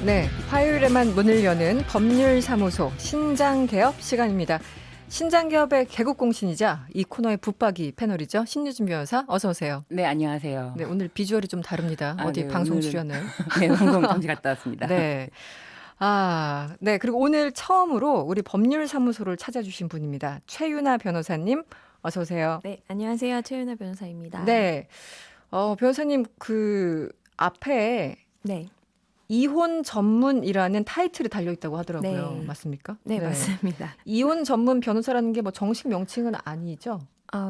네, 화요일에만 문을 여는 법률사무소 신장개업 시간입니다. 신장개업의 개국공신이자 이 코너의 붙박이 패널이죠. 신유진 변호사 어서 오세요. 네, 안녕하세요. 네, 오늘 비주얼이 좀 다릅니다. 어디 네, 방송 오늘은 출연을. 네, 방송 잠시 갔다 왔습니다. 네. 네. 그리고 오늘 처음으로 우리 법률사무소를 찾아주신 분입니다. 최유나 변호사님 어서 오세요. 네, 안녕하세요. 최윤아 변호사입니다. 네. 변호사님 그 앞에 네, 이혼 전문이라는 타이틀이 달려 있다고 하더라고요. 네. 맞습니까? 네, 맞습니다. 이혼 전문 변호사라는 게 뭐 정식 명칭은 아니죠?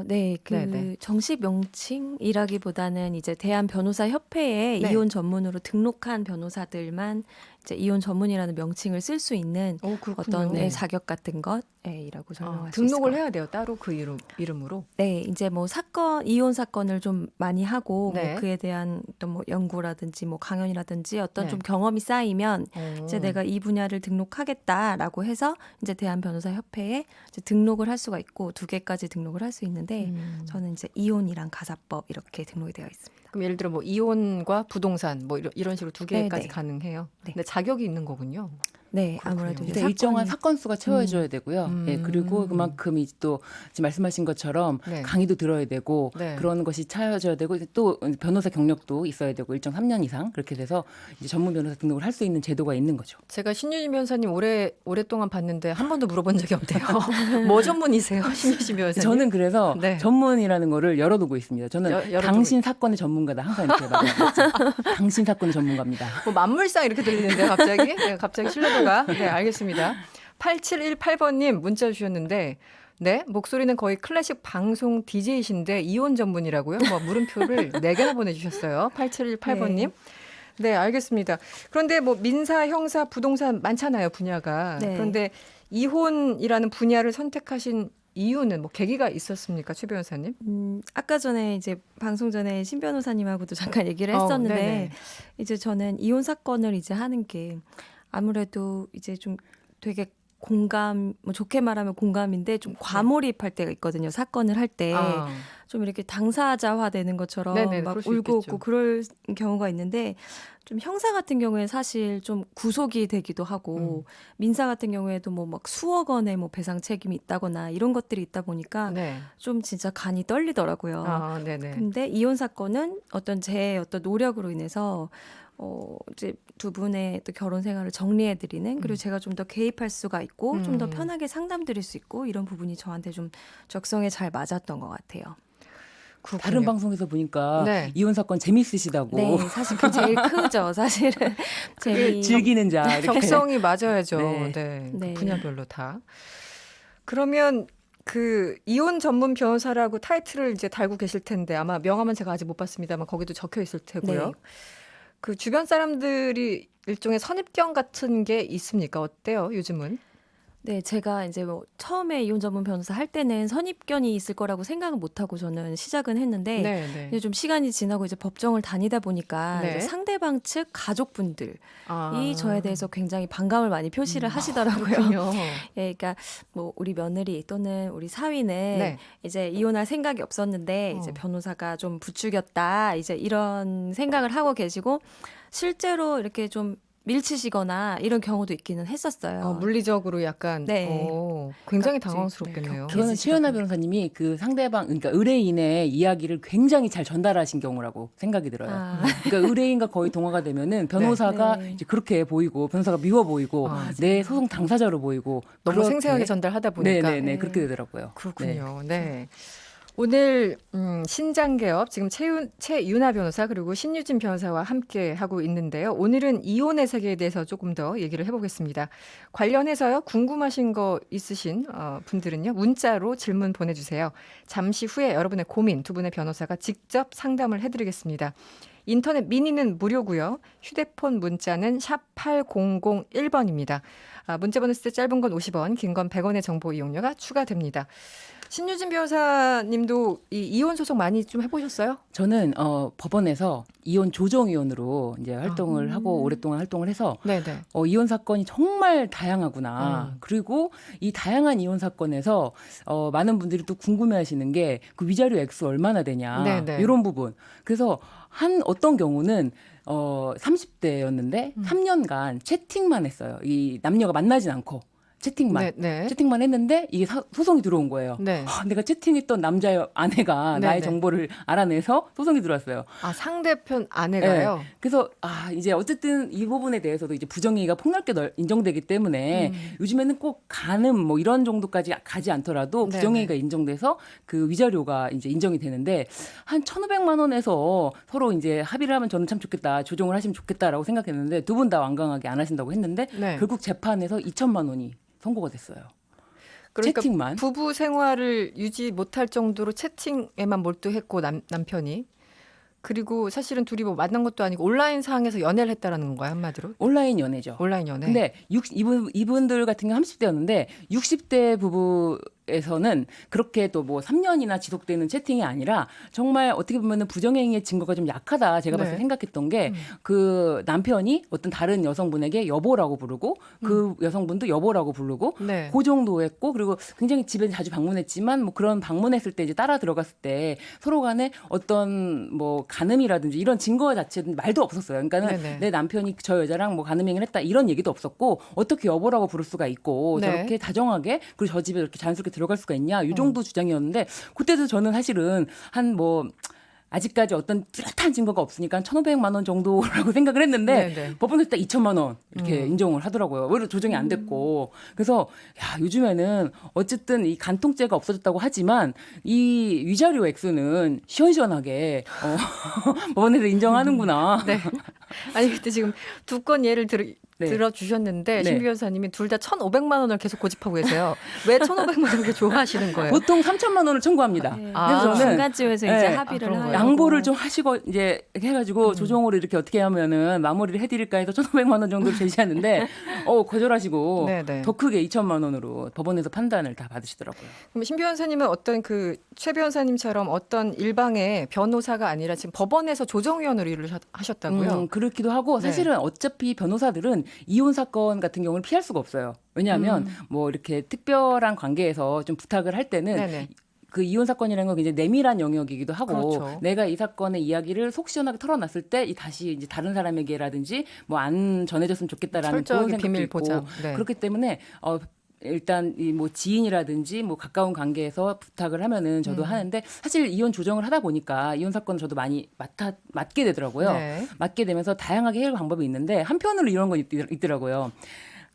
네, 네네. 정식 명칭이라기보다는 이제 대한변호사협회에 네. 이혼 전문으로 등록한 변호사들만 이제 이혼 전문이라는 명칭을 쓸 수 있는 그렇군요. 어떤 네. 자격 같은 것이라고 설명할 수 있을 등록을 것 해야 돼요. 따로 그 이름으로. 네, 이제 뭐 이혼 사건을 좀 많이 하고 네. 뭐 그에 대한 어떤 뭐 연구라든지 뭐 강연이라든지 어떤 네. 좀 경험이 쌓이면 이제 내가 이 분야를 등록하겠다라고 해서 이제 대한변호사협회에 이제 등록을 할 수가 있고 2개까지 등록을 할 수 있는데 저는 이제 이혼이랑 가사법 이렇게 등록이 되어 있습니다. 그럼 예를 들어 뭐 이혼과 부동산 뭐 이런 식으로 2개까지 네, 네. 가능해요. 네. 근데 자격이 있는 거군요. 네, 그렇군요. 아무래도 이제 근데 일정한 사건이- 사건 수가 채워져야 되고요. 예, 그리고 그만큼 이제 또 지금 말씀하신 것처럼 네. 강의도 들어야 되고 네. 그런 것이 채워져야 되고 이제 또 변호사 경력도 있어야 되고 일정 3년 이상 그렇게 돼서 이제 전문 변호사 등록을 할 수 있는 제도가 있는 거죠. 제가 신유진 변호사님 오랫동안 봤는데 한 번도 물어본 적이 없대요. 뭐 전문이세요? 신유진 변호사님? 저는 그래서 네. 전문이라는 거를 열어두고 있습니다. 저는 열어두고 당신 사건의 전문가다 항상 이렇게 말하고 있죠. 당신 사건의 전문가입니다. 뭐 만물상 이렇게 들리는데 갑자기? 네, 갑자기 신뢰도가. 네, 알겠습니다. 8718번님 문자 주셨는데 네, 목소리는 거의 클래식 방송 DJ이신데 이혼 전문이라고요? 뭐 물음표를 4개나 보내주셨어요. 8718번님. 네, 알겠습니다. 그런데 뭐 민사, 형사, 부동산 많잖아요, 분야가. 네. 그런데 이혼이라는 분야를 선택하신 이유는 뭐 계기가 있었습니까, 최 변호사님? 아까 전에 이제 방송 전에 신 변호사님하고도 잠깐 얘기를 네네. 했었는데 이제 저는 이혼 사건을 이제 하는 게 아무래도 이제 좀 되게 공감, 뭐 좋게 말하면 공감인데 좀 과몰입할 때가 있거든요. 사건을 할 때 좀 이렇게 당사자화 되는 것처럼 네네, 막 그럴 수 울고 있겠죠. 웃고 그럴 경우가 있는데 좀 형사 같은 경우에 사실 좀 구속이 되기도 하고 민사 같은 경우에도 뭐 막 수억 원의 뭐 배상 책임이 있다거나 이런 것들이 있다 보니까 네. 좀 진짜 간이 떨리더라고요. 네네. 근데 이혼 사건은 제 어떤 노력으로 인해서 이제 두 분의 또 결혼 생활을 정리해드리는 그리고 제가 좀 더 개입할 수가 있고 좀 더 편하게 상담드릴 수 있고 이런 부분이 저한테 좀 적성에 잘 맞았던 것 같아요. 그렇군요. 다른 방송에서 보니까 네. 이혼 사건 재밌으시다고. 네, 사실 그 제일 크죠. 사실은 즐기는 자 이렇게. 적성이 맞아야죠. 네. 네. 네. 그 분야별로 다. 그러면 그 이혼 전문 변호사라고 타이틀을 이제 달고 계실 텐데 아마 명함은 제가 아직 못 봤습니다만 거기도 적혀 있을 테고요. 네. 그 주변 사람들이 일종의 선입견 같은 게 있습니까? 어때요? 요즘은? 네, 제가 이제 뭐 처음에 이혼 전문 변호사 할 때는 선입견이 있을 거라고 생각은 못 하고 저는 시작은 했는데 네. 이제 좀 시간이 지나고 이제 법정을 다니다 보니까 네. 이제 상대방 측 가족분들이 아. 저에 대해서 굉장히 반감을 많이 표시를 하시더라고요. 그렇군요. 예, 그러니까 뭐 우리 며느리 또는 우리 사위는 네. 이제 이혼할 생각이 없었는데 이제 변호사가 좀 부추겼다 이제 이런 생각을 하고 계시고 실제로 이렇게 좀 밀치시거나 이런 경우도 있기는 했었어요. 물리적으로 약간 네. 굉장히 깍지, 당황스럽겠네요. 네, 저는 최연아 변호사님이 그 상대방, 그러니까 의뢰인의 이야기를 굉장히 잘 전달하신 경우라고 생각이 들어요. 아. 그러니까 의뢰인과 거의 동화가 되면은 변호사가 네. 이제 그렇게 보이고 변호사가 미워 보이고 내 소송 당사자로 보이고 너무 그렇게- 생생하게 전달하다 보니까. 네네네 네. 그렇게 되더라고요. 그렇군요. 네. 오늘 신장개업 지금 최유나 변호사 그리고 신유진 변호사와 함께 하고 있는데요. 오늘은 이혼의 세계에 대해서 조금 더 얘기를 해보겠습니다. 관련해서요 궁금하신 거 있으신 분들은요 문자로 질문 보내주세요. 잠시 후에 여러분의 고민 두 분의 변호사가 직접 상담을 해드리겠습니다. 인터넷 미니는 무료고요. 휴대폰 문자는 샵 8001번입니다. 문자 보냈을 때 짧은 건 50원, 긴 건 100원의 정보 이용료가 추가됩니다. 신유진 변호사님도 이혼 소송 많이 좀 해보셨어요? 저는 법원에서 이혼 조정위원으로 이제 활동을 하고 오랫동안 활동을 해서 네네. 이혼 사건이 정말 다양하구나. 그리고 이 다양한 이혼 사건에서 많은 분들이 또 궁금해하시는 게 그 위자료 액수 얼마나 되냐 네네. 이런 부분. 그래서 어떤 경우는 30대였는데 3년간 채팅만 했어요. 이 남녀가 만나진 않고 채팅만. 네, 네. 채팅만 했는데 이게 소송이 들어온 거예요. 네. 내가 채팅했던 남자의 아내가 네, 나의 네. 정보를 알아내서 소송이 들어왔어요. 아, 상대편 아내가요? 그래서 이제 어쨌든 이 부분에 대해서도 이제 부정행위가 폭넓게 인정되기 때문에 요즘에는 꼭 간음 뭐 이런 정도까지 가지 않더라도 네네. 부정행위가 인정돼서 그 위자료가 이제 인정이 되는데 한 1,500만 원에서 서로 이제 합의를 하면 저는 참 좋겠다, 조정을 하시면 좋겠다라고 생각했는데 두 분 다 완강하게 안 하신다고 했는데 네. 결국 재판에서 2천만 원이 선고가 됐어요. 그러니까 채팅만. 부부 생활을 유지 못할 정도로 채팅에만 몰두했고 남편이. 그리고 사실은 둘이 뭐 만난 것도 아니고 온라인 상에서 연애를 했다라는 건가요, 한마디로? 온라인 연애죠. 온라인 연애. 근데 이분들 같은 경우 30대였는데 60대 부부에서는 그렇게 또 뭐 3년이나 지속되는 채팅이 아니라 정말 어떻게 보면은 부정행위의 증거가 좀 약하다 제가 봤을 때 네. 생각했던 게 그 남편이 어떤 다른 여성분에게 여보라고 부르고 그 여성분도 여보라고 부르고 네. 그 정도 했고 그리고 굉장히 집에 자주 방문했지만 뭐 그런 방문했을 때 이제 따라 들어갔을 때 서로 간에 어떤 뭐 간음이라든지 이런 증거 자체는 말도 없었어요. 그러니까는 네네. 내 남편이 저 여자랑 뭐 간음행위를 했다 이런 얘기도 없었고 어떻게 여보라고 부를 수가 있고 네. 저렇게 다정하게 그리고 저 집에 이렇게 자연스럽게 들어갈 수가 있냐 이 정도 주장이었는데 그때도 저는 사실은 한 뭐 아직까지 어떤 뚜렷한 증거가 없으니까 1,500만 원 정도라고 생각을 했는데 네네. 법원에서 딱 2천만 원 이렇게 인정을 하더라고요. 오히려 조정이 안 됐고. 그래서 야, 요즘에는 어쨌든 이 간통죄가 없어졌다고 하지만 이 위자료 액수는 시원시원하게 법원에서 인정하는구나. 네. 아니 그때 지금 두 건 예를 네. 들어주셨는데 네. 신 변호사님이 둘 다 1,500만 원을 계속 고집하고 계세요. 왜 1,500만 원을 그렇게 좋아하시는 거예요? 보통 3천만 원을 청구합니다. 네. 아. 그래서 저는 중간쯤에서 이제 네. 합의를 그런 거예요? 하려고. 양보를 좀 하시고 이제 해가지고 조정으로 이렇게 어떻게 하면은 마무리를 해드릴까 해서 1,500만 원 정도를 제시하는데 거절하시고 네네. 더 크게 2천만 원으로 법원에서 판단을 다 받으시더라고요. 그럼 신 변호사님은 어떤 그 최 변호사님처럼 어떤 일방의 변호사가 아니라 지금 법원에서 조정위원으로 일을 하셨다고요? 그렇기도 하고 네. 사실은 어차피 변호사들은 이혼 사건 같은 경우는 피할 수가 없어요. 왜냐하면 뭐 이렇게 특별한 관계에서 좀 부탁을 할 때는 네네. 그 이혼 사건이라는 건 굉장히 내밀한 영역이기도 하고 그렇죠. 내가 이 사건의 이야기를 속 시원하게 털어놨을 때 이 다시 이제 다른 사람에게라든지 뭐 안 전해졌으면 좋겠다라는 그런 철저하게 생각도 비밀 있고 보장. 네. 그렇기 때문에 일단 이 뭐 지인이라든지 뭐 가까운 관계에서 부탁을 하면은 저도 하는데 사실 이혼 조정을 하다 보니까 이혼 사건을 저도 많이 맡게 되더라고요. 네. 맡게 되면서 다양하게 해결 방법이 있는데 한편으로 이런 건 있더라고요.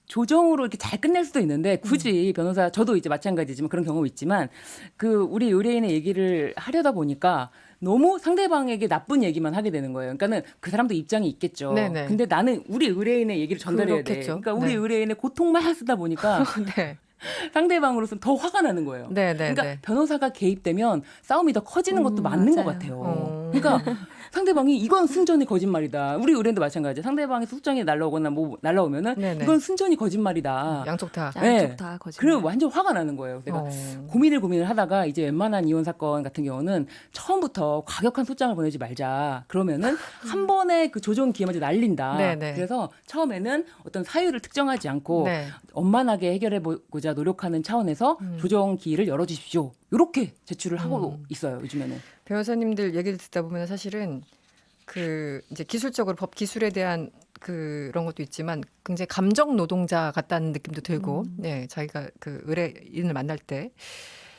조정으로 이렇게 잘 끝낼 수도 있는데 굳이 변호사 저도 이제 마찬가지지만 그런 경험이 있지만 그 우리 의뢰인의 얘기를 하려다 보니까 너무 상대방에게 나쁜 얘기만 하게 되는 거예요. 그러니까는 그 사람도 입장이 있겠죠. 네네. 근데 나는 우리 의뢰인의 얘기를 전달해야 돼. 그렇겠죠. 그러니까 우리 네. 의뢰인의 고통만 쓰다 보니까 네. 상대방으로서는 더 화가 나는 거예요. 네, 네, 그러니까 네. 변호사가 개입되면 싸움이 더 커지는 것도 맞는 것 맞아요. 같아요. 그러니까 상대방이 이건 순전히 거짓말이다. 우리 의뢰인도 마찬가지예요. 상대방이 소장이 날라오거나 뭐 날라오면은 네네. 이건 순전히 거짓말이다. 양쪽 다. 양쪽 다 거짓말. 그럼 완전 화가 나는 거예요. 내가 고민을 하다가 이제 웬만한 이혼 사건 같은 경우는 처음부터 과격한 소장을 보내지 말자. 그러면은 한 번에 그 조정 기회만 날린다. 네네. 그래서 처음에는 어떤 사유를 특정하지 않고 네. 원만하게 해결해보고자 노력하는 차원에서 조정 기회를 열어주십시오. 이렇게 제출을 하고 있어요. 요즘에는. 변호사님들 얘기를 듣다 보면 사실은 그 이제 기술적으로 법 기술에 대한 그런 것도 있지만 굉장히 감정 노동자 같다는 느낌도 들고, 네, 자기가 그 의뢰인을 만날 때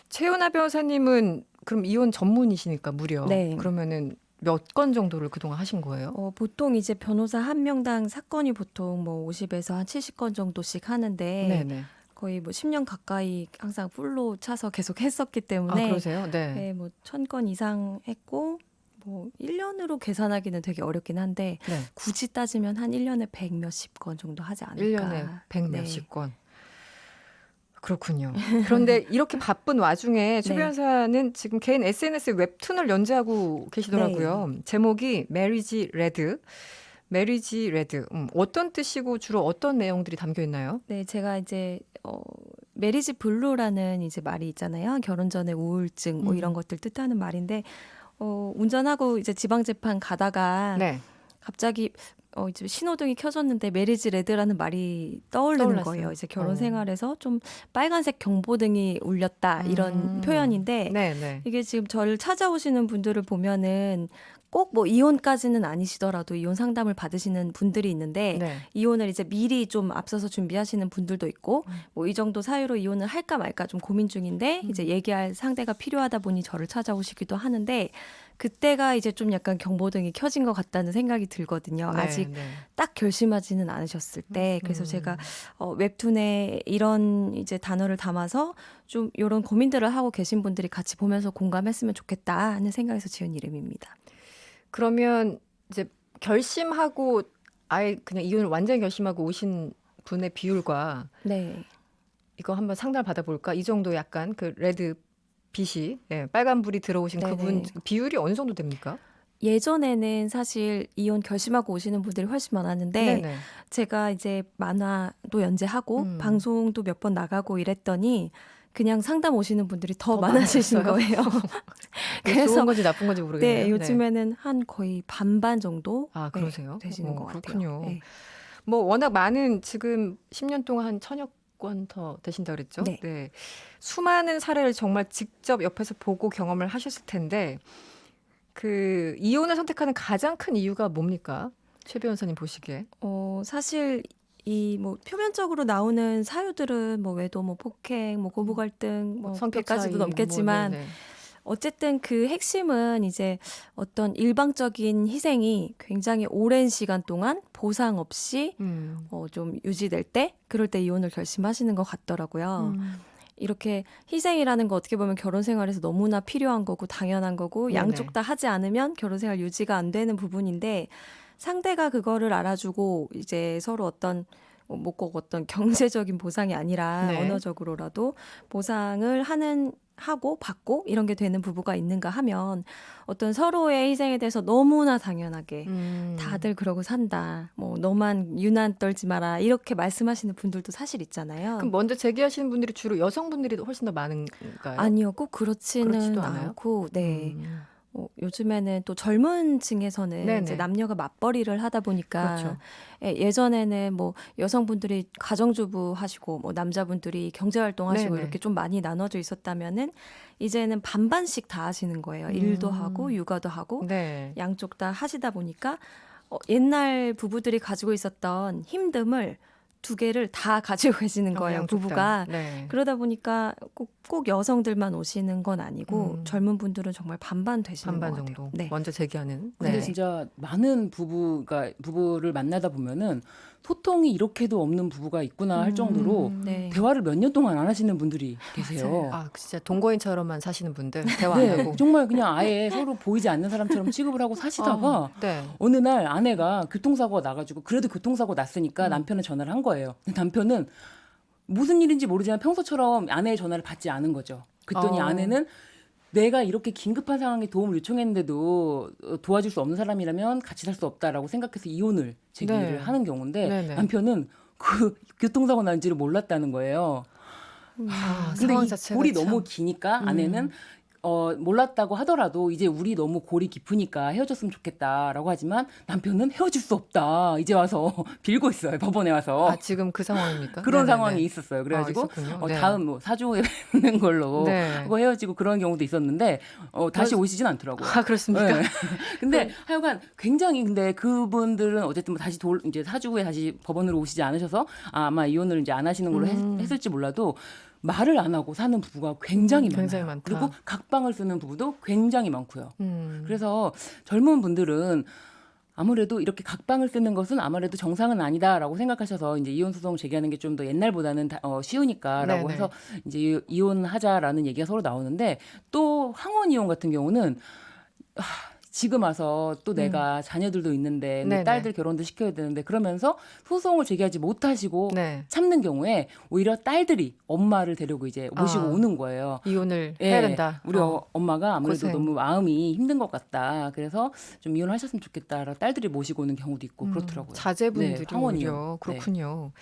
최윤아 변호사님은 그럼 이혼 전문이시니까 무려 네. 그러면은 몇 건 정도를 그동안 하신 거예요? 보통 이제 변호사 한 명당 사건이 보통 뭐 50에서 한 70건 정도씩 하는데 네네. 거의 뭐 10년 가까이 항상 풀로 차서 계속 했었기 아 때문에 그러세요? 네. 네, 뭐 1000건 이상 했고 뭐 1년으로 계산하기는 되게 어렵긴 한데 네. 굳이 따지면 한 1년에 100 몇십 건 정도 하지 않을까. 1년에 100 네. 몇십 건. 그렇군요. 그런데 이렇게 바쁜 와중에 최 네. 변호사는 지금 개인 SNS에 웹툰을 연재하고 계시더라고요. 네. 제목이 메리지 레드. 메리지 레드. 어떤 뜻이고 주로 어떤 내용들이 담겨 있나요? 네, 제가 이제 메리지 블루라는 이제 말이 있잖아요. 결혼 전에 우울증 뭐 이런 것들 뜻하는 말인데 운전하고 이제 지방재판 가다가 네. 갑자기 이제 신호등이 켜졌는데 메리지 레드라는 말이 떠오르는 떠올랐어요. 거예요. 이제 결혼 생활에서 좀 빨간색 경보등이 울렸다 이런 표현인데 네, 네. 이게 지금 저를 찾아오시는 분들을 보면은 꼭 뭐 이혼까지는 아니시더라도 이혼 상담을 받으시는 분들이 있는데 네. 이혼을 이제 미리 좀 앞서서 준비하시는 분들도 있고 뭐 이 정도 사유로 이혼을 할까 말까 좀 고민 중인데 이제 얘기할 상대가 필요하다 보니 저를 찾아오시기도 하는데 그때가 이제 좀 약간 경보등이 켜진 것 같다는 생각이 들거든요. 네, 아직 네. 딱 결심하지는 않으셨을 때. 그래서 제가 웹툰에 이런 이제 단어를 담아서 좀 이런 고민들을 하고 계신 분들이 같이 보면서 공감했으면 좋겠다 하는 생각에서 지은 이름입니다. 그러면 이제 결심하고 아예 그냥 이혼을 완전히 결심하고 오신 분의 비율과 네. 이거 한번 상담을 받아볼까? 이 정도 약간 그 레드 빛이 빨간 불이 들어오신 네네. 그분 비율이 어느 정도 됩니까? 예전에는 사실 이혼 결심하고 오시는 분들이 훨씬 많았는데 네네. 제가 이제 만화도 연재하고 방송도 몇 번 나가고 이랬더니 그냥 상담 오시는 분들이 더 많아지신 많아졌어요? 거예요. 그게 좋은 건지 나쁜 건지 모르겠네요. 네, 요즘에는 한 거의 반반 정도 아, 그러세요? 되시는 것 같아요. 그렇군요. 네. 뭐 워낙 많은 지금 10년 동안 한 1000여 건 더 되신다 그랬죠? 네. 수많은 사례를 정말 직접 옆에서 보고 경험을 하셨을 텐데 그 이혼을 선택하는 가장 큰 이유가 뭡니까? 최 변호사님 보시기에. 사실 이 뭐 표면적으로 나오는 사유들은 뭐 외도, 뭐 폭행, 뭐 고부 갈등, 뭐 성격 100가지도 차이, 넘겠지만 뭐, 네네. 어쨌든 그 핵심은 이제 어떤 일방적인 희생이 굉장히 오랜 시간 동안 보상 없이 좀 유지될 때 그럴 때 이혼을 결심하시는 것 같더라고요. 이렇게 희생이라는 거 어떻게 보면 결혼 생활에서 너무나 필요한 거고 당연한 거고 네네. 양쪽 다 하지 않으면 결혼 생활 유지가 안 되는 부분인데 상대가 그거를 알아주고 이제 서로 어떤 뭐 꼭 어떤 경제적인 보상이 아니라 네. 언어적으로라도 보상을 하고 받고 이런 게 되는 부부가 있는가 하면 어떤 서로의 희생에 대해서 너무나 당연하게 다들 그러고 산다. 뭐 너만 유난 떨지 마라. 이렇게 말씀하시는 분들도 사실 있잖아요. 그럼 먼저 제기하시는 분들이 주로 여성분들이 훨씬 더 많은가요? 아니요, 꼭 그렇지는 그렇지도 않아요? 않고, 네. 요즘에는 또 젊은 층에서는 네네. 이제 남녀가 맞벌이를 하다 보니까 그렇죠. 예전에는 뭐 여성분들이 가정주부 하시고 뭐 남자분들이 경제활동 하시고 네네. 이렇게 좀 많이 나눠져 있었다면은 이제는 반반씩 다 하시는 거예요. 일도 하고 육아도 하고 네. 양쪽 다 하시다 보니까 옛날 부부들이 가지고 있었던 힘듦을 두 개를 다 가지고 계시는 거예요, 양쪽 다. 부부가. 네. 그러다 보니까 꼭 여성들만 오시는 건 아니고 젊은 분들은 정말 반반 되시는 반반 것 같아요. 정도 네. 먼저 제기하는. 근데 네. 진짜 많은 부부를 만나다 보면은 소통이 이렇게도 없는 부부가 있구나 할 정도로 네. 대화를 몇 년 동안 안 하시는 분들이 계세요. 아, 진짜 동거인처럼만 사시는 분들 대화 안 네, 하고. 정말 그냥 아예 서로 보이지 않는 사람처럼 취급을 하고 사시다가 네. 어느 날 아내가 교통사고가 나가지고 그래도 교통사고 났으니까 남편은 전화를 한 거예요. 근데 남편은 무슨 일인지 모르지만 평소처럼 아내의 전화를 받지 않은 거죠. 그랬더니 아내는 내가 이렇게 긴급한 상황에 도움을 요청했는데도 도와줄 수 없는 사람이라면 같이 살 수 없다라고 생각해서 이혼을 제기를 네. 하는 경우인데 네네. 남편은 그 교통사고 난지를 몰랐다는 거예요. 아, 근데 상황 이 자체가 골이 참. 너무 기니까 아내는 몰랐다고 하더라도 이제 우리 너무 골이 깊으니까 헤어졌으면 좋겠다라고 하지만 남편은 헤어질 수 없다. 이제 와서 빌고 있어요. 법원에 와서. 아, 지금 그 상황입니까? 그런 네네네. 상황이 있었어요. 그래가지고 있었군요. 네. 다음 뭐 사주에 뵙는 걸로 네. 하고 헤어지고 그런 경우도 있었는데 다시 오시진 않더라고요. 아, 그렇습니까? 네. 근데 하여간 굉장히 근데 그분들은 어쨌든 뭐 다시 이제 사주 후에 다시 법원으로 오시지 않으셔서 아마 이혼을 이제 안 하시는 걸로 했을지 몰라도 말을 안 하고 사는 부부가 굉장히 많아요. 굉장히 많다. 그리고 각방을 쓰는 부부도 굉장히 많고요. 음. 그래서 젊은 분들은 아무래도 이렇게 각방을 쓰는 것은 아무래도 정상은 아니다라고 생각하셔서 이제 이혼 소송 제기하는 게 좀 더 옛날보다는 쉬우니까라고 네네. 해서 이제 이혼하자라는 얘기가 서로 나오는데 또 황혼 이혼 같은 경우는 지금 와서 또 내가 자녀들도 있는데 내 네네. 딸들 결혼도 시켜야 되는데 그러면서 소송을 제기하지 못하시고 네. 참는 경우에 오히려 딸들이 엄마를 데리고 이제 모시고 아. 오는 거예요. 이혼을 예, 해야 된다. 우리 엄마가 아무래도 고생. 너무 마음이 힘든 것 같다. 그래서 좀 이혼하셨으면 좋겠다. 딸들이 모시고 오는 경우도 있고 그렇더라고요. 자제분들이 네, 황혼 오히려 이혼. 그렇군요.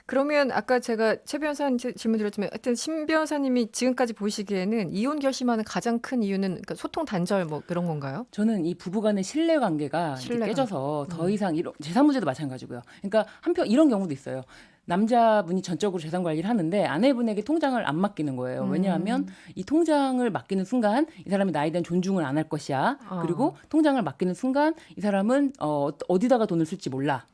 그러면 아까 제가 최 변호사님 질문 드렸지만 하여튼 신 변호사님이 지금까지 보시기에는 이혼 결심하는 가장 큰 이유는 그러니까 소통 단절 뭐 그런 건가요? 저는 이 부부 간의 신뢰 관계가 이제 신뢰 깨져서 더 이상 이런 재산 문제도 마찬가지고요. 그러니까 한편 이런 경우도 있어요. 남자분이 전적으로 재산 관리를 하는데 아내분에게 통장을 안 맡기는 거예요. 왜냐하면 이 통장을 맡기는 순간 이 사람이 나에 대한 존중을 안 할 것이야. 그리고 통장을 맡기는 순간 이 사람은 어디다가 돈을 쓸지 몰라.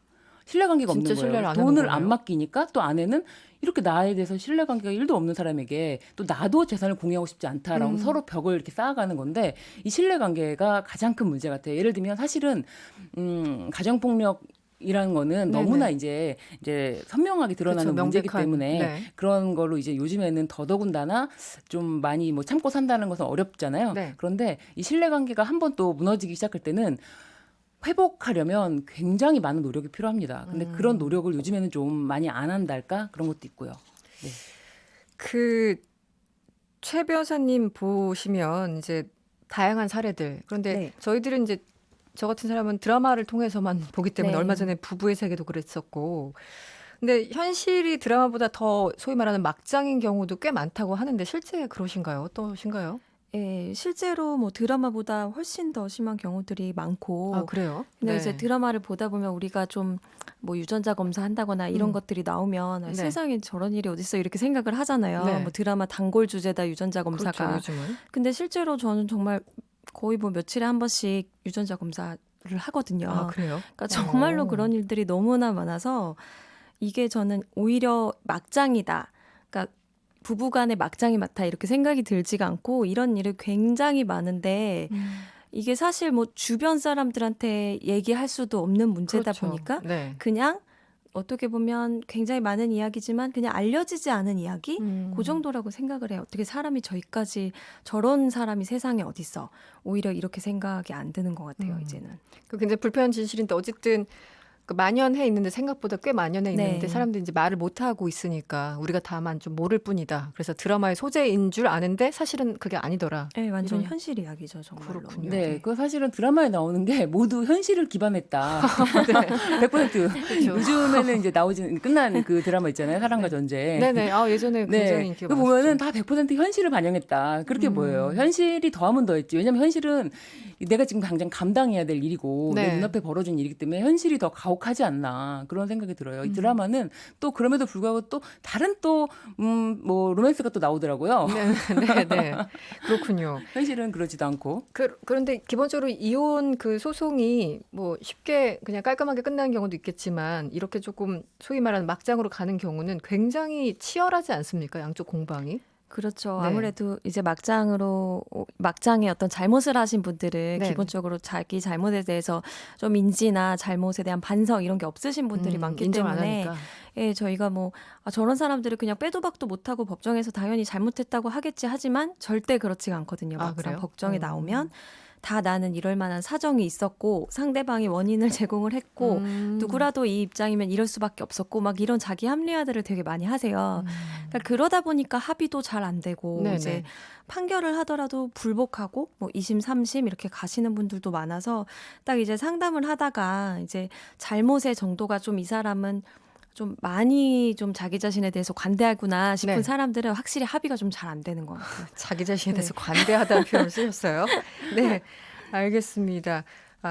신뢰관계가 없는 진짜 신뢰를 거예요. 안 하는 돈을 거네요. 안 맡기니까 또 아내는 이렇게 나에 대해서 신뢰관계가 1도 없는 사람에게 또 나도 재산을 공유하고 싶지 않다라고 서로 벽을 이렇게 쌓아가는 건데 이 신뢰관계가 가장 큰 문제 같아요. 예를 들면 사실은 가정폭력 이라는 거는 네네. 너무나 이제 선명하게 드러나는 그렇죠. 문제이기 명백한, 때문에 네. 그런 걸로 이제 요즘에는 더더군다나 좀 많이 뭐 참고 산다는 것은 어렵잖아요. 네. 그런데 이 신뢰관계가 한 번 또 무너지기 시작할 때는 회복하려면 굉장히 많은 노력이 필요합니다. 근데 그런 노력을 요즘에는 좀 많이 안 한달까 그런 것도 있고요. 네. 그 최 변호사님 보시면 이제 다양한 사례들 그런데 네. 저희들은 이제 저 같은 사람은 드라마를 통해서만 보기 때문에 네. 얼마 전에 부부의 세계도 그랬었고 근데 현실이 드라마보다 더 소위 말하는 막장인 경우도 꽤 많다고 하는데 실제 그러신가요? 어떠신가요? 예, 실제로 뭐 드라마보다 훨씬 더 심한 경우들이 많고 아 그래요? 근데 네. 이제 드라마를 보다 보면 우리가 좀 뭐 유전자 검사한다거나 이런 것들이 나오면 아, 네. 세상에 저런 일이 어딨어 이렇게 생각을 하잖아요. 네. 뭐 드라마 단골 주제다 유전자 그렇죠 검사가. 요즘은. 근데 실제로 저는 정말 거의 뭐 며칠에 한 번씩 유전자 검사를 하거든요. 아 그래요? 그러니까 정말로 어. 그런 일들이 너무나 많아서 이게 저는 오히려 막장이다. 그러니까 부부간의 막장이 많다 이렇게 생각이 들지가 않고 이런 일이 굉장히 많은데 이게 사실 뭐 주변 사람들한테 얘기할 수도 없는 문제다 그렇죠. 보니까 네. 그냥 어떻게 보면 굉장히 많은 이야기지만 그냥 알려지지 않은 이야기 그 정도라고 생각을 해요. 어떻게 사람이 저기까지 저런 사람이 세상에 어딨어. 오히려 이렇게 생각이 안 드는 것 같아요. 이제는. 그 굉장히 불편한 진실인데 어쨌든 그 만연해 있는데 생각보다 꽤 만연해 있는데 네. 사람들이 이제 말을 못 하고 있으니까 우리가 다만 좀 모를 뿐이다. 그래서 드라마의 소재인 줄 아는데 사실은 그게 아니더라. 네, 완전 이런- 현실 이야기죠, 정말로. 그렇군요. 네, 그 사실은 드라마에 나오는 게 모두 현실을 기반했다. 100%. 그렇죠. 요즘에는 이제 나오진 끝난 그 드라마 있잖아요. 사랑과 전쟁. 네네. 아 예전에 굉장히 네, 인기가 그 많았죠. 보면은 다 100% 현실을 반영했다. 그렇게 보여요. 현실이 더하면 더했지. 왜냐면 현실은 내가 지금 당장 감당해야 될 일이고 네. 내 눈앞에 벌어진 일이기 때문에 현실이 더 가혹하지 않나 그런 생각이 들어요. 이 드라마는 또 그럼에도 불구하고 또 다른 또 뭐 로맨스가 또 나오더라고요. 네, 네. 그렇군요. 현실은 그러지도 않고. 그런데 기본적으로 이혼 그 소송이 뭐 쉽게 그냥 깔끔하게 끝나는 경우도 있겠지만 이렇게 조금 소위 말하는 막장으로 가는 경우는 굉장히 치열하지 않습니까? 양쪽 공방이. 그렇죠. 네. 아무래도 이제 막장에 어떤 잘못을 하신 분들은 네. 기본적으로 자기 잘못에 대해서 좀 인지나 잘못에 대한 반성 이런 게 없으신 분들이 많기 인정 안 때문에 하니까. 예, 저희가 뭐 저런 사람들을 그냥 빼도 박도 못하고 법정에서 당연히 잘못했다고 하겠지 하지만 절대 그렇지가 않거든요. 아, 막상 그래요? 법정에 나오면 다 나는 이럴 만한 사정이 있었고 상대방이 원인을 제공을 했고 누구라도 이 입장이면 이럴 수밖에 없었고 막 이런 자기 합리화들을 되게 많이 하세요. 그러니까 그러다 보니까 합의도 잘 안 되고 네네. 이제 판결을 하더라도 불복하고 뭐 2심, 3심 이렇게 가시는 분들도 많아서 딱 이제 상담을 하다가 이제 잘못의 정도가 좀 이 사람은 좀 많이 좀 자기 자신에 대해서 관대하구나 싶은 네. 사람들은 확실히 합의가 좀 잘 안 되는 것 같아요. 자기 자신에 네. 대해서 관대하다는 표현을 쓰셨어요. 네, 알겠습니다.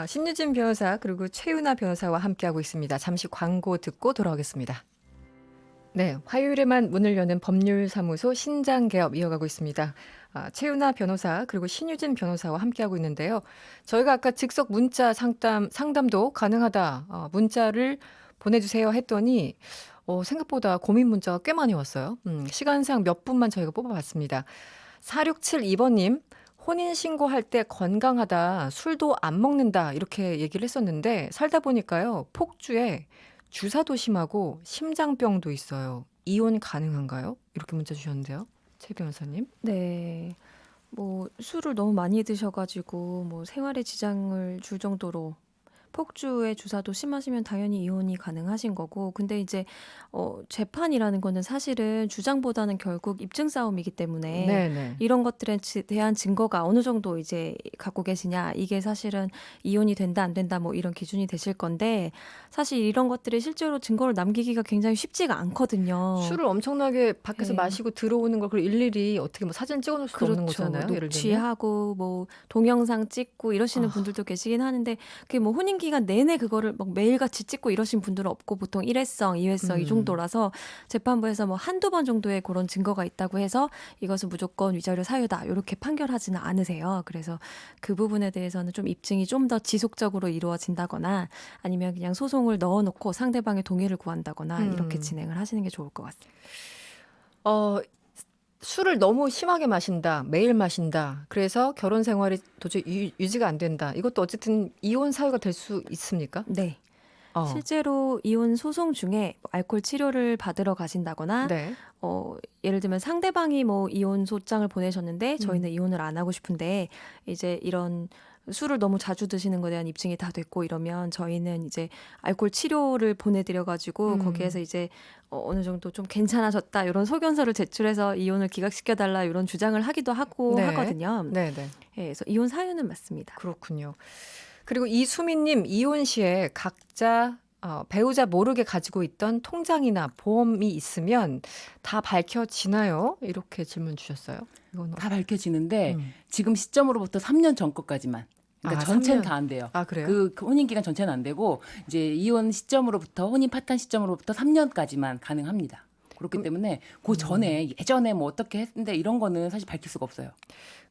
신유진 변호사 그리고 최윤아 변호사와 함께하고 있습니다. 잠시 광고 듣고 돌아오겠습니다. 네, 화요일에만 문을 여는 법률사무소 신장개업 이어가고 있습니다. 최윤아 변호사 그리고 신유진 변호사와 함께하고 있는데요. 저희가 아까 즉석 문자 상담도 가능하다. 문자를 보내주세요 했더니 생각보다 고민 문자가 꽤 많이 왔어요. 시간상 몇 분만 저희가 뽑아봤습니다. 4672번님, 혼인신고할 때 건강하다, 술도 안 먹는다 이렇게 얘기를 했었는데 살다 보니까요. 폭주에 주사도 심하고 심장병도 있어요. 이혼 가능한가요? 이렇게 문자 주셨는데요. 최 변호사님. 네. 뭐 술을 너무 많이 드셔가지고 뭐 생활에 지장을 줄 정도로 폭주의 주사도 심하시면 당연히 이혼이 가능하신 거고 근데 이제 재판이라는 거는 사실은 주장보다는 결국 입증 싸움이기 때문에 네네. 이런 것들에 대한 증거가 어느 정도 이제 갖고 계시냐 이게 사실은 이혼이 된다 안 된다 뭐 이런 기준이 되실 건데 사실 이런 것들이 실제로 증거를 남기기가 굉장히 쉽지가 않거든요. 술을 엄청나게 밖에서 네. 마시고 들어오는 걸 그걸 일일이 어떻게 뭐 사진 찍어놓을 수도 없는 거잖아요. 예를 들면. 녹취하고 뭐 동영상 찍고 이러시는 분들도 계시긴 하는데 그게 뭐 혼인 기간 내내 그거를 막 매일같이 찍고 이러신 분들은 없고 보통 1회성, 2회성 이 정도라서 재판부에서 뭐 한두 번 정도의 그런 증거가 있다고 해서 이것은 무조건 위자료 사유다 이렇게 판결하지는 않으세요. 그래서 그 부분에 대해서는 좀 입증이 좀 더 지속적으로 이루어진다거나 아니면 그냥 소송을 넣어놓고 상대방의 동의를 구한다거나 이렇게 진행을 하시는 게 좋을 것 같습니다. 술을 너무 심하게 마신다, 매일 마신다. 그래서 결혼 생활이 도저히 유지가 안 된다. 이것도 어쨌든 이혼 사유가 될 수 있습니까? 네. 어. 실제로 이혼 소송 중에 알코올 치료를 받으러 가신다거나 네. 예를 들면 상대방이 뭐 이혼 소장을 보내셨는데 저희는 이혼을 안 하고 싶은데 이제 이런 술을 너무 자주 드시는 것에 대한 입증이 다 됐고 이러면 저희는 이제 알코올 치료를 보내드려가지고 거기에서 이제 어느 정도 좀 괜찮아졌다 이런 소견서를 제출해서 이혼을 기각시켜달라 이런 주장을 하기도 하고 네. 하거든요. 네, 네. 예, 그래서 이혼 사유는 맞습니다. 그렇군요. 그리고 이수민님 이혼 시에 각자 배우자 모르게 가지고 있던 통장이나 보험이 있으면 다 밝혀지나요? 이렇게 질문 주셨어요. 이건 다 밝혀지는데 지금 시점으로부터 3년 전 것까지만. 그러니까 아, 전체는 3년. 다 안 돼요. 아, 그래요? 그 혼인 기간 전체는 안 되고 이제 이혼 시점으로부터 혼인 파탄 시점으로부터 3년까지만 가능합니다. 그렇기 때문에 그 전에 예전에 뭐 어떻게 했는데 이런 거는 사실 밝힐 수가 없어요.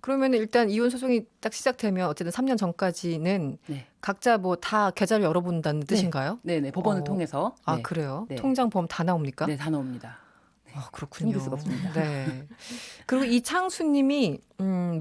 그러면 일단 이혼 소송이 딱 시작되면 어쨌든 3년 전까지는 네. 각자 뭐 다 계좌를 열어본다는 뜻인가요? 네네 법원을 어. 통해서. 아, 네. 그래요? 네. 통장 보험 다 나옵니까? 네, 다 나옵니다. 그렇군요. 숨길 수가 없습니다. 네. 그리고 이창수님이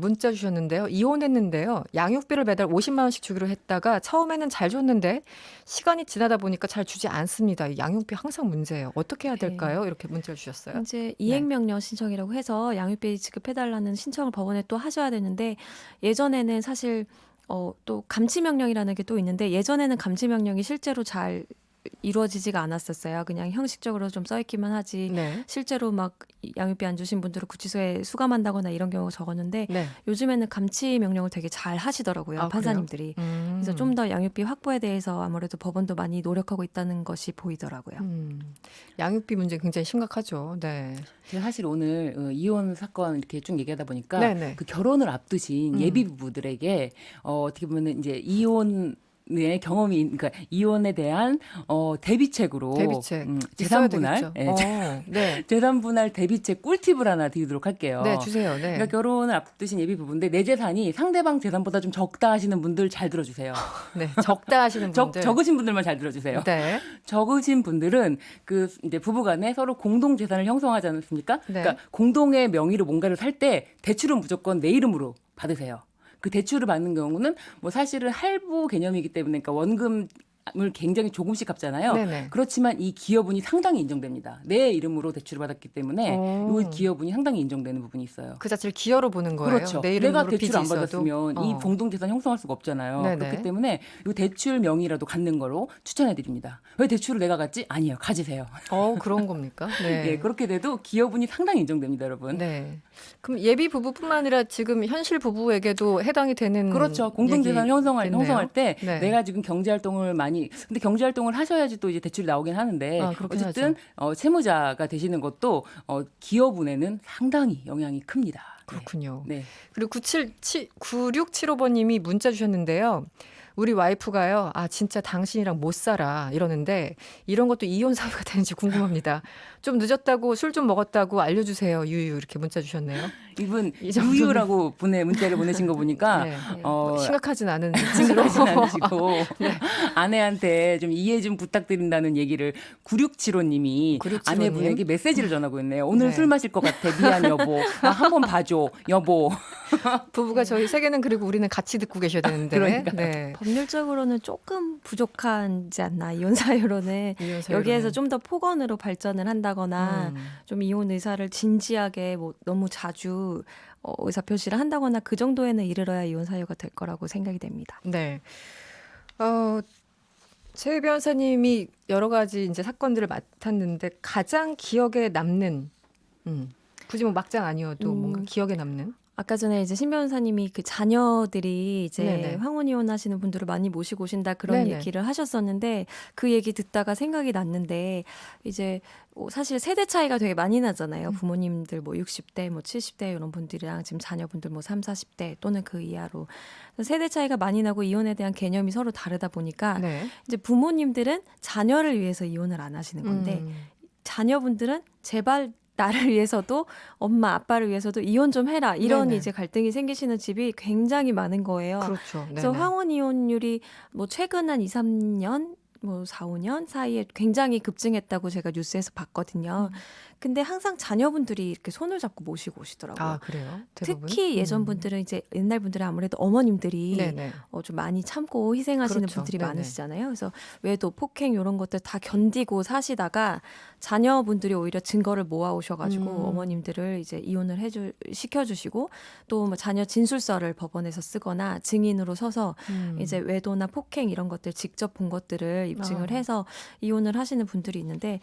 문자 주셨는데요. 이혼했는데요. 양육비를 매달 50만 원씩 주기로 했다가 처음에는 잘 줬는데 시간이 지나다 보니까 잘 주지 않습니다. 이 양육비 항상 문제예요. 어떻게 해야 될까요? 이렇게 문자를 주셨어요. 이제 이행명령 신청이라고 해서 양육비 지급해달라는 신청을 법원에 또 하셔야 되는데 예전에는 사실 또 감치명령이라는 게 또 있는데 예전에는 감치명령이 실제로 잘 이루어지지가 않았었어요. 그냥 형식적으로 좀 써있기만 하지 네. 실제로 막 양육비 안 주신 분들을 구치소에 수감한다거나 이런 경우가 적었는데 네. 요즘에는 감치 명령을 되게 잘 하시더라고요. 아, 판사님들이. 그래서 좀 더 양육비 확보에 대해서 아무래도 법원도 많이 노력하고 있다는 것이 보이더라고요. 양육비 문제 굉장히 심각하죠. 네. 제가 사실 오늘 이혼 사건 이렇게 쭉 얘기하다 보니까 네네. 그 결혼을 앞두신 예비 부부들에게 어떻게 보면 이제 이혼의 경험이 그러니까 이혼에 대한 대비책으로 대비책 재산 있어야 분할, 되겠죠. 네. 재산 분할 대비책 꿀팁을 하나 드리도록 할게요. 네, 주세요. 네. 그러니까 결혼을 앞두신 예비 부부인데 내 재산이 상대방 재산보다 좀 적다 하시는 분들 잘 들어주세요. 네. 적다 하시는 분들. 적으신 분들만 잘 들어주세요. 네. 적으신 분들은 그 이제 부부간에 서로 공동 재산을 형성하지 않습니까? 네. 그러니까 공동의 명의로 뭔가를 살 때 대출은 무조건 내 이름으로 받으세요. 그 대출을 받는 경우는 뭐 사실은 할부 개념이기 때문에 그러니까 원금을 굉장히 조금씩 갚잖아요. 네네. 그렇지만 이 기여분이 상당히 인정됩니다. 내 이름으로 대출을 받았기 때문에 오. 이 기여분이 상당히 인정되는 부분이 있어요. 그 자체를 기여로 보는 거예요. 그렇죠. 내 내가 이름으로 대출 빚이 안 있어도. 받았으면 이 공동재산 형성할 수가 없잖아요. 네네. 그렇기 때문에 이 대출 명의라도 갖는 거로 추천해드립니다. 왜 대출을 내가 갖지? 아니에요. 가지세요. 그런 겁니까? 네. 예, 그렇게 돼도 기여분이 상당히 인정됩니다, 여러분. 네. 그럼 예비 부부뿐만 아니라 지금 현실 부부에게도 해당이 되는 그렇죠. 공동재산 형성할 때 네. 내가 지금 경제활동을 근데 경제활동을 하셔야지 또 이제 대출이 나오긴 하는데 그렇긴 어쨌든 채무자가 되시는 것도 기여분에는 상당히 영향이 큽니다. 그렇군요. 네. 그리고 9675번님이 문자 주셨는데요. 우리 와이프가요. 진짜 당신이랑 못 살아 이러는데 이런 것도 이혼 사유가 되는지 궁금합니다. 좀 늦었다고 술 좀 먹었다고 알려주세요. 유유 이렇게 문자 주셨네요. 이분 이 정도는- 유유라고 문자를 보내신 거 보니까 네. 어, 심각하진 않은 심각하진 않으시고 아내한테 좀 이해 좀 부탁드린다는 얘기를 9675님이 9675님. 아내분에게 메시지를 전하고 있네요. 오늘 네. 술 마실 것 같아. 미안 여보. 한번 봐줘 여보. 부부가 저희 세계는 그리고 우리는 같이 듣고 계셔야 되는데. 그러니까요. 네. 법률적으로는 조금 부족하지 않나 이혼 사유로는 이혼 사유로는. 여기에서 좀 더 폭언으로 발전을 한다거나 음. 좀 이혼 의사를 진지하게 뭐 너무 자주 의사 표시를 한다거나 그 정도에는 이르러야 이혼 사유가 될 거라고 생각이 됩니다. 네. 최 변호사님이 여러 가지 이제 사건들을 맡았는데 가장 기억에 남는 굳이 뭐 막장 아니어도 뭔가 기억에 남는 아까 전에 이제 신 변호사님이 그 자녀들이 이제 네네. 황혼 이혼하시는 분들을 많이 모시고 오신다 그런 네네. 얘기를 하셨었는데 그 얘기 듣다가 생각이 났는데 이제 사실 세대 차이가 되게 많이 나잖아요. 부모님들 뭐 60대, 뭐 70대 이런 분들이랑 지금 자녀분들 뭐 3, 40대 또는 그 이하로 세대 차이가 많이 나고 이혼에 대한 개념이 서로 다르다 보니까 네. 이제 부모님들은 자녀를 위해서 이혼을 안 하시는 건데 자녀분들은 제발 나를 위해서도 엄마 아빠를 위해서도 이혼 좀 해라 이런 네네. 이제 갈등이 생기시는 집이 굉장히 많은 거예요. 그렇죠. 그래서 네네. 황혼 이혼율이 뭐 최근 한 2, 3년 뭐 4, 5년 사이에 굉장히 급증했다고 제가 뉴스에서 봤거든요. 근데 항상 자녀분들이 이렇게 손을 잡고 모시고 오시더라고요. 아 그래요? 대부분? 특히 예전 분들은 이제 옛날 분들은 아무래도 어머님들이 네네. 좀 많이 참고 희생하시는 그렇죠. 분들이 네네. 많으시잖아요. 그래서 외도 폭행 이런 것들 다 견디고 사시다가 자녀분들이 오히려 증거를 모아 오셔가지고 어머님들을 이제 이혼을 시켜주시고 또 뭐 자녀 진술서를 법원에서 쓰거나 증인으로 서서 이제 외도나 폭행 이런 것들 직접 본 것들을 입증을 해서 이혼을 하시는 분들이 있는데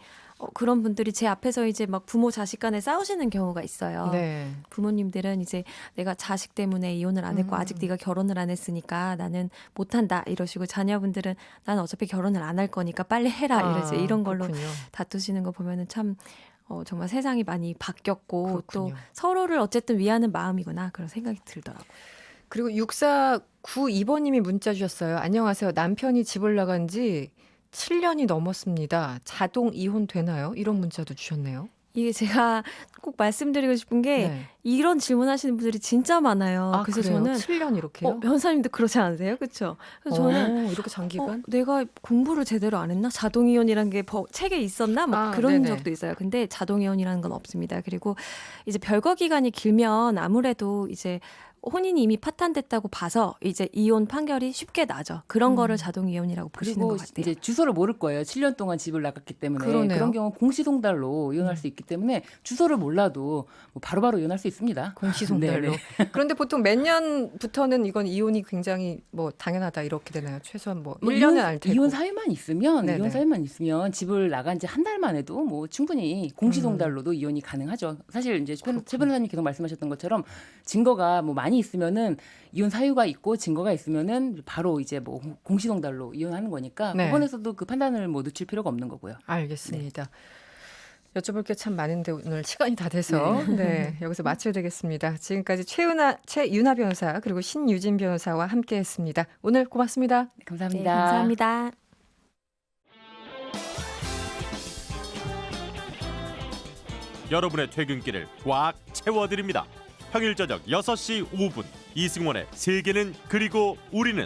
그런 분들이 제 앞에서 이제 막 부모 자식 간에 싸우시는 경우가 있어요. 네. 부모님들은 이제 내가 자식 때문에 이혼을 안 했고 아직 네가 결혼을 안 했으니까 나는 못한다 이러시고 자녀분들은 난 어차피 결혼을 안 할 거니까 빨리 해라 이러지 이런 걸로 그렇군요. 다투시는 거 보면은 참 정말 세상이 많이 바뀌었고 그렇군요. 또 서로를 어쨌든 위하는 마음이구나 그런 생각이 들더라고요. 그리고 6492번님이 문자 주셨어요. 안녕하세요. 남편이 집을 나간 지 7년이 넘었습니다. 자동 이혼 되나요? 이런 문자도 주셨네요. 이게 제가 꼭 말씀드리고 싶은 게 네. 이런 질문하시는 분들이 진짜 많아요. 아, 그래서 그래요? 저는 7년 이렇게요? 변호사님도 그러지 않으세요? 그렇죠? 그래서 저는 이렇게 장기간? 내가 공부를 제대로 안 했나? 자동이혼이라는 게 책에 있었나? 막 그런 네네. 적도 있어요. 근데 자동이혼이라는 건 없습니다. 그리고 이제 별거 기간이 길면 아무래도 이제 혼인이 이미 파탄됐다고 봐서 이제 이혼 판결이 쉽게 나죠. 그런 거를 자동이혼이라고 보시는 그리고 것 같아요. 이제 주소를 모를 거예요. 7년 동안 집을 나갔기 때문에 그러네요. 그런 경우 공시송달로 이혼할 수 있기 때문에 주소를 몰라도 뭐 바로바로 이혼할 수 있습니다. 공시송달로. 네네. 그런데 보통 몇 년부터는 이건 이혼이 굉장히 뭐 당연하다 이렇게 되나요? 최소한 뭐 뭐 1년은 알 테고. 이혼 사유만 있으면 네네. 이혼 사유만 있으면 집을 나간 지 한 달만 해도 뭐 충분히 공시송달로도 이혼이 가능하죠. 사실 이제 최 변호사님 계속 말씀하셨던 것처럼 증거가 뭐 많이 있으면은 이혼 사유가 있고 증거가 있으면은 바로 이제 뭐 공시송달로 이혼하는 거니까 네. 법원에서도 그 판단을 뭐 늦출 필요가 없는 거고요. 알겠습니다. 여쭤볼 게 참 많은데 오늘 시간이 다 돼서 네, 여기서 마쳐야 되겠습니다. 지금까지 최윤아 변호사 그리고 신유진 변호사와 함께했습니다. 오늘 고맙습니다. 네, 감사합니다. 네, 감사합니다. 여러분의 퇴근길을 꽉 채워드립니다. 평일 저녁 6시 5분 이승원의 세계는 그리고 우리는